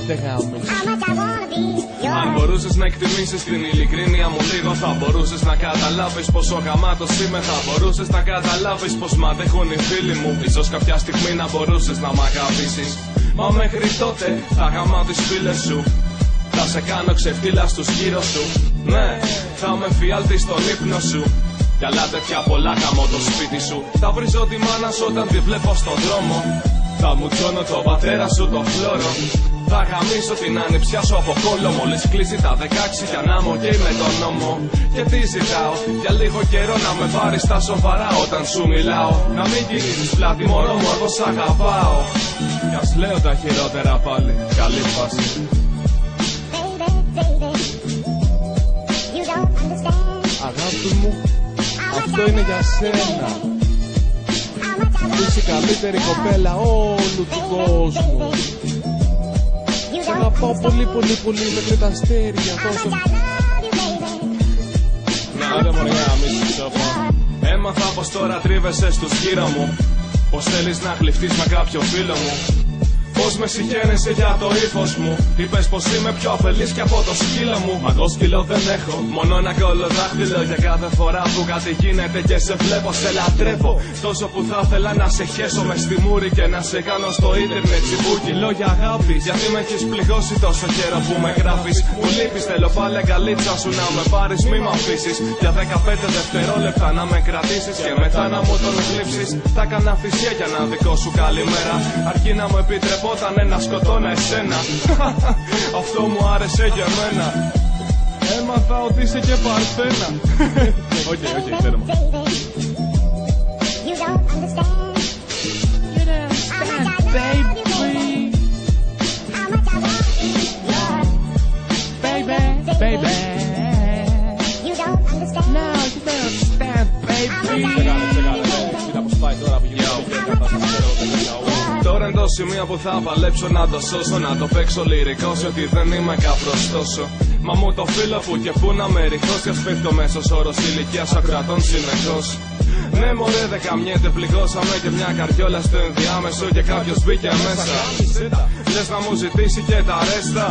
Άντε γάμισε. Αν μπορούσες να εκτιμήσεις την ειλικρίνεια μου λίγο, θα μπορούσες να καταλάβεις πόσο γαμάτος είμαι. Θα μπορούσες να καταλάβεις πως μ' αντέχουν οι φίλοι μου. Ίσως κάποια στιγμή να μπορούσες να μ' αγαπήσεις. Μα μέχρι τότε θα γαμάω τις φίλες σου. Θα σε κάνω ξεφτύλα στους γύρω σου. Ναι, θα με φιάλτη στον ύπνο σου. Κι άλλα τέτοια πολλά γαμώ το σπίτι σου. Θα βρίζω τη μάνα σου όταν τη βλέπω στον δρόμο. Θα μου τσώνω τον πατέρα σου το φλόρο. Θα γαμίσω την άνυψιά σου από κόλλο. Μόλις κλείσει τα 16 για να είμαι ok με τον νόμο. Και τι ζητάω, για λίγο καιρό να με πάρεις στα σοβαρά όταν σου μιλάω. Να μην γυρίζεις πλάτη μωρό μου, εγώ σ' αγαπάω. Κι ας λέω τα χειρότερα πάλι, καλή φάση. Αγάπη μου, αυτό είναι για σένα. Είσαι η καλύτερη κοπέλα όλου του κόσμου. Σ' αγαπάω πολύ πολύ πολύ μέχρι τα αστέρια. Να ρε μωριά, μη σου ψόφω. Έμαθα πως τώρα τρίβεσαι στους γύρω μου. Πως θέλεις να γλυφτείς με κάποιο φίλο μου. Πως με συγχαίνεσαι για το ύφος μου. Είπες πως είμαι πιο αφελής και από το σκύλο μου. Μα το σκύλο δεν έχω, μόνο ένα κολοδάχτυλο. Για κάθε φορά που κάτι γίνεται και σε βλέπω σε λατρεύω. Τόσο που θα ήθελα να σε χέσω μες στη μούρη και να σε κάνω στο ίντερνετ τσιμπούκι. Λόγια αγάπης, γιατί με έχεις πληγώσει τόσο καιρό που με γράφεις. Μου λείπεις, θέλω πάλι αγκαλίτσα σου να με πάρεις, μη μ' αφήσεις. Για 15 δευτερόλεπτα να με κρατήσεις και μετά να μου τον γλύψεις. Θα έκανα θυσία για να δικό σου καλημέρα. Αρκεί να μου επιτρέπω όταν να σκοτώνω εσένα. Αυτό μου άρεσε για μένα. Έμαθα ότι είσαι και παρθένα. Οκ, τέρμα. Baby, you don't understand. No, you don't understand, baby. Κοίτα πως πάει τώρα που γίνεται και κατάσταση. Τώρα είναι το σημείο που θα παλέψω να το σώσω. Να το παίξω λυρικός ότι δεν είμαι καπρός τόσο. Μα μου το φίλο που και πού να με ρηχώσει. Ας πέφτει ο μέσος όρος ηλικίας ακροατών συνεχώς. Ναι μωρέ δεν καμιέται, πληγώσαμε και μια καριόλα στο ενδιάμεσο και κάποιος μπήκε μέσα. Λες να μου ζητήσει και τα ρέστα.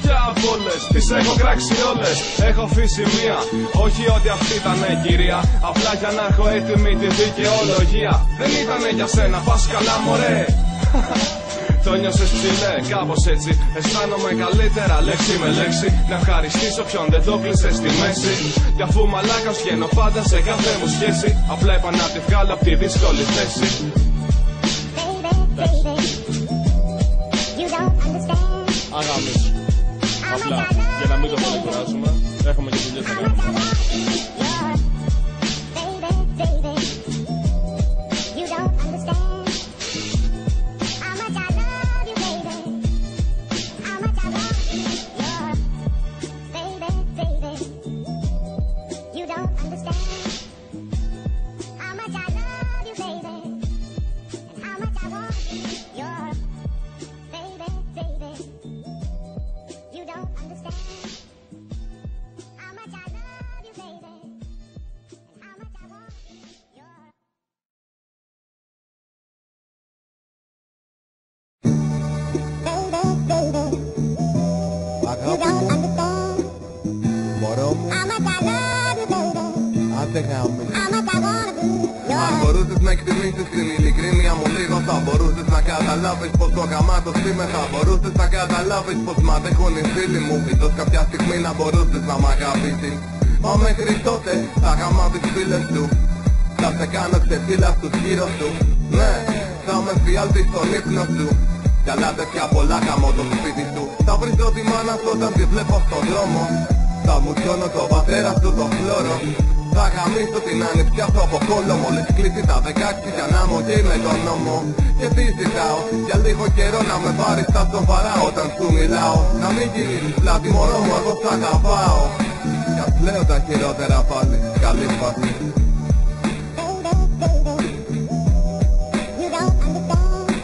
Ποια από όλες, τις έχω κράξει όλες. Έχω αφήσει μία, όχι ότι αυτή ήτανε κυρία. Απλά για να έχω έτοιμη τη δικαιολογία. Δεν ήτανε για σένα, πας καλά μωρέ. Το νιώσες ψηλέ, κάπως έτσι. Αισθάνομαι καλύτερα λέξη με λέξη. Να ευχαριστήσω ποιον δεν το κλείσε στη μέση. Κι αφού μαλάκας βγαίνω πάντα σε κάθε μου σχέση. Απλά είπα να τη βγάλω απ' τη δύσκολη θέση. Αγάπης. Απλά, για να μην το πολύ κουράζουμε, έχουμε και δουλειές να κάνουμε. Αν μπορούσες να εκτιμήσεις την ειλικρίνεια μου λίγο, θα μπορούσες να καταλάβεις πως το γαμάτος είμαι. Θα μπορούσες να καταλάβεις πως μ' αντέχουν οι φίλοι μου. Ίσως κάποια στιγμή να μπορούσες να μ' αγαπήσεις. Μα μέχρι τότε θα γαμάω τις φίλες σου. Θα σε κάνω ξεφύλα στους γύρω σου. Ναι, θα με φιάλτη στον ύπνο σου. Κι άλλα τέτοια πολλά γαμώ το σπίτι σου. Θα βρίζω τη μάνα σου όταν τη βλέπω στον δρόμο. Θα μου τσώνω τον πατέρα σου το φλόρο. Θα γαμίσω την άνυψιά σου από κόλλο. Μόλις κλείσει τα 16 για να είμαι ok με τον νόμο. Και τι ζητάω, για λίγο καιρό να με πάρεις στα σοβαρά όταν σου μιλάω. Να μην γυρίσεις πλάτη μωρό μου, εγώ σ' αγαπάω. Κι ας λέω τα χειρότερα πάλι, καλή φάση.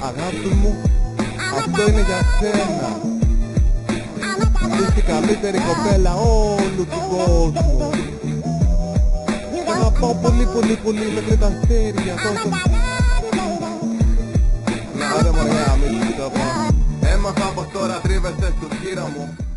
Αγάπη μου, αυτό είναι για σένα. Είσαι η καλύτερη κοπέλα όλου του κόσμου. Σ' αγαπάω πολύ πολύ πολύ μέχρι τα αστέρια. Να ρε μωριά, μη σου το πω. Έμαθα πως τώρα τρίβεσαι στους γύρω μου.